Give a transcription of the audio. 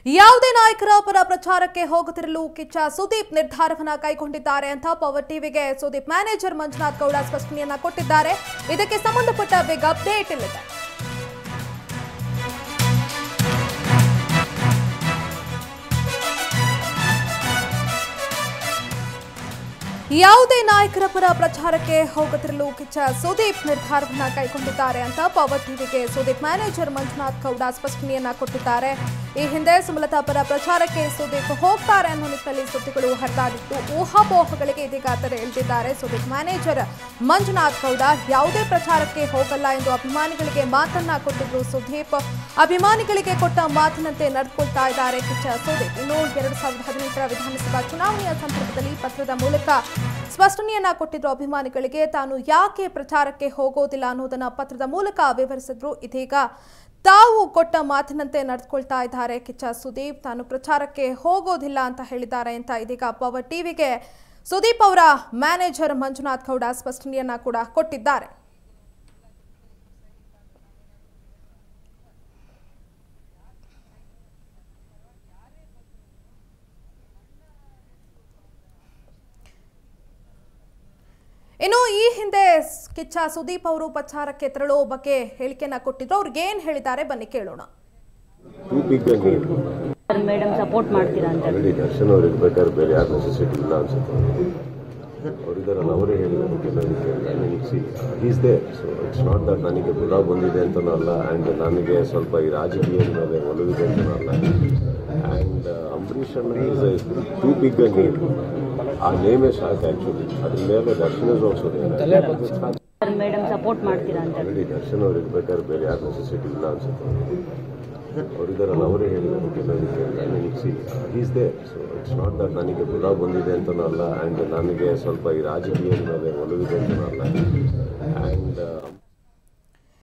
ಯಾವುದೇ ನಾಯಕರ ಪರ ಪ್ರಚಾರಕ್ಕೆ ಹೋಗುತ್ತಿರಲು ಕಿಚ್ಚ ಸುದೀಪ್ ನಿರ್ಧಾರವನ್ನ ಕೈಗೊಂಡಿದ್ದಾರೆ ಅಂತ ಪವರ್ ಟಿವಿಗೆ ಸುದೀಪ್ ಮ್ಯಾನೇಜರ್ ಮಂಜುನಾಥ್ ಗೌಡ ಸ್ಪಷ್ಟನೆಯನ್ನ ಕೊಟ್ಟಿದ್ದಾರೆ. ಇದಕ್ಕೆ ಸಂಬಂಧಪಟ್ಟ ಬಿಗ್ ಅಪ್ಡೇಟ್ ಇಲ್ಲಿದೆ. ಯಾವುದೇ ನಾಯಕರ ಪರ ಪ್ರಚಾರಕ್ಕೆ ಹೋಗುತ್ತಿರಲು ಕಿಚ್ಚ ಸುದೀಪ್ ನಿರ್ಧಾರವನ್ನ ಕೈಗೊಂಡಿದ್ದಾರೆ ಅಂತ ಪವರ್ ಟಿವಿಗೆ ಸುದೀಪ್ ಮ್ಯಾನೇಜರ್ ಮಂಜುನಾಥ್ ಗೌಡ ಸ್ಪಷ್ಟನೆಯನ್ನ ಕೊಟ್ಟಿದ್ದಾರೆ. ಈ ಹಿಂದೆ ಸುಮಲತಾ ಪರ ಪ್ರಚಾರಕ್ಕೆ ಸುದೀಪ್ ಹೋಗ್ತಾರೆ ಅನ್ನೋ ನಿಟ್ಟಿನಲ್ಲಿ ಸುದ್ದಿಗಳು ಹರಿದಾಡಿದ್ದು ಊಹಾಪೋಹಗಳಿಗೆ ಇದೀಗ ತೆರೆ ಎಳೆದಿದ್ದಾರೆ. ಸುದೀಪ್ ಮ್ಯಾನೇಜರ್ ಮಂಜುನಾಥ್ ಗೌಡ ಯಾವುದೇ ಪ್ರಚಾರಕ್ಕೆ ಹೋಗಲ್ಲ ಎಂದು ಅಭಿಮಾನಿಗಳಿಗೆ ಮಾತನ್ನ ಕೊಟ್ಟಿದ್ರು ಸುದೀಪ್. ಅಭಿಮಾನಿಗಳಿಗೆ ಕೊಟ್ಟ ಮಾತಿನಂತೆ ನಡೆದುಕೊಳ್ತಾ ಇದ್ದಾರೆ ಕಿಚ್ಚ ಸುದೀಪ್. ಇನ್ನು 2018ರ ವಿಧಾನಸಭಾ ಚುನಾವಣೆಯ ಸಂದರ್ಭದಲ್ಲಿ ಪತ್ರದ ಮೂಲಕ ಸ್ಪಷ್ಟನೆಯನ್ನ ಕೊಟ್ಟಿದ್ರು ಅಭಿಮಾನಿಗಳಿಗೆ. ತಾನು ಯಾಕೆ ಪ್ರಚಾರಕ್ಕೆ ಹೋಗೋದಿಲ್ಲ ಅನ್ನೋದನ್ನ ಪತ್ರದ ಮೂಲಕ ವಿವರಿಸಿದ್ರು. ಇದೀಗ ತಾವು ಕೊಟ್ಟ ಮಾತಿನಂತೆ ನಡೆದುಕೊಳ್ತಾ ಇದ್ದಾರೆ ಕಿಚ್ಚ ಸುದೀಪ್. ತಾನು ಪ್ರಚಾರಕ್ಕೆ ಹೋಗೋದಿಲ್ಲ ಅಂತ ಹೇಳಿದ್ದಾರೆ ಅಂತ ಇದೀಗ ಪವರ್ ಟಿವಿಗೆ ಸುದೀಪ್ ಅವರ ಮ್ಯಾನೇಜರ್ ಮಂಜುನಾಥ್ ಗೌಡ ಸ್ಪಷ್ಟನೆಯನ್ನ ಕೂಡ ಕೊಟ್ಟಿದ್ದಾರೆ. ಇನ್ನು ಈ ಹಿಂದೆ ಕಿಚ್ಚ ಸುದೀಪ್ ಅವರು ಪ್ರಚಾರಕ್ಕೆ ತೆರಳೋ ಬಗ್ಗೆ ಹೇಳಿಕೆಯನ್ನ ಕೊಟ್ಟಿದ್ರು. ಅವ್ರಿಗೆ ಏನ್ ಹೇಳಿದ್ದಾರೆ ಬನ್ನಿ ಕೇಳೋಣ. ಮೇಡಮ್ ಸಪೋರ್ಟ್ ಮಾಡ್ತೀರಾ ಅಂತ ಹೇಳಿ. ದರ್ಶನ್ ಅವ್ರು ಇರ್ಬೇಕಾದ್ರೆ ಬೇರೆ ಯಾರು ನೆಸೆಸಿಟಿ ಇಲ್ಲ ಅನ್ಸುತ್ತೆ. ಅವರಿದ್ದಾರಲ್ಲ, ಅವರೇ ಹೇಳಿರೋದಕ್ಕೆ ನನಗೆ is they. So it's not that ನನಗೆ ಬುಲಾ ಬಂದಿದೆ ಅಂತನೂ ಅಲ್ಲ, ಆ್ಯಂಡ್ ನನಗೆ ಸ್ವಲ್ಪ ಈ ರಾಜಕೀಯದ ಮೇಲೆ ಒಲವಿದೆ ಅಂತನೂ ಅಲ್ಲ. ಆ್ಯಂಡ್ ಅಂಬರೀಷ್ ಅಣ್ಣ is too big a name. ಆ ನೇಮೇ ಸಾಕು ಆ್ಯಕ್ಚುಲಿ. ಅದ್ರ ಮೇಲೆ Darshan is also madam support ಮಾಡ್ತೀರಾ ಅಂತ ಹೇಳಿ. ದರ್ಶನ್ ಅವ್ರು ಇರ್ಬೇಕಾದ್ರೆ ಬೇರೆ ಯಾರು ನೆಸೆಸಿಟಿ ಇಲ್ಲ ಅನ್ಸುತ್ತೆ. ಅವರಿದ್ದಾರಲ್ಲ, ಅವರೇ ಹೇಳಿರೋದಕ್ಕೆ ನನಗೆ is they. So it's not that ನನಗೆ ಬುಲಾ ಬಂದಿದೆ ಅಂತನೂ ಅಲ್ಲ, ಆ್ಯಂಡ್ ನನಗೆ ಸ್ವಲ್ಪ ಈ ರಾಜಕೀಯದ ಮೇಲೆ ಒಲವಿದೆ ಅಂತನೂ ಅಲ್ಲ.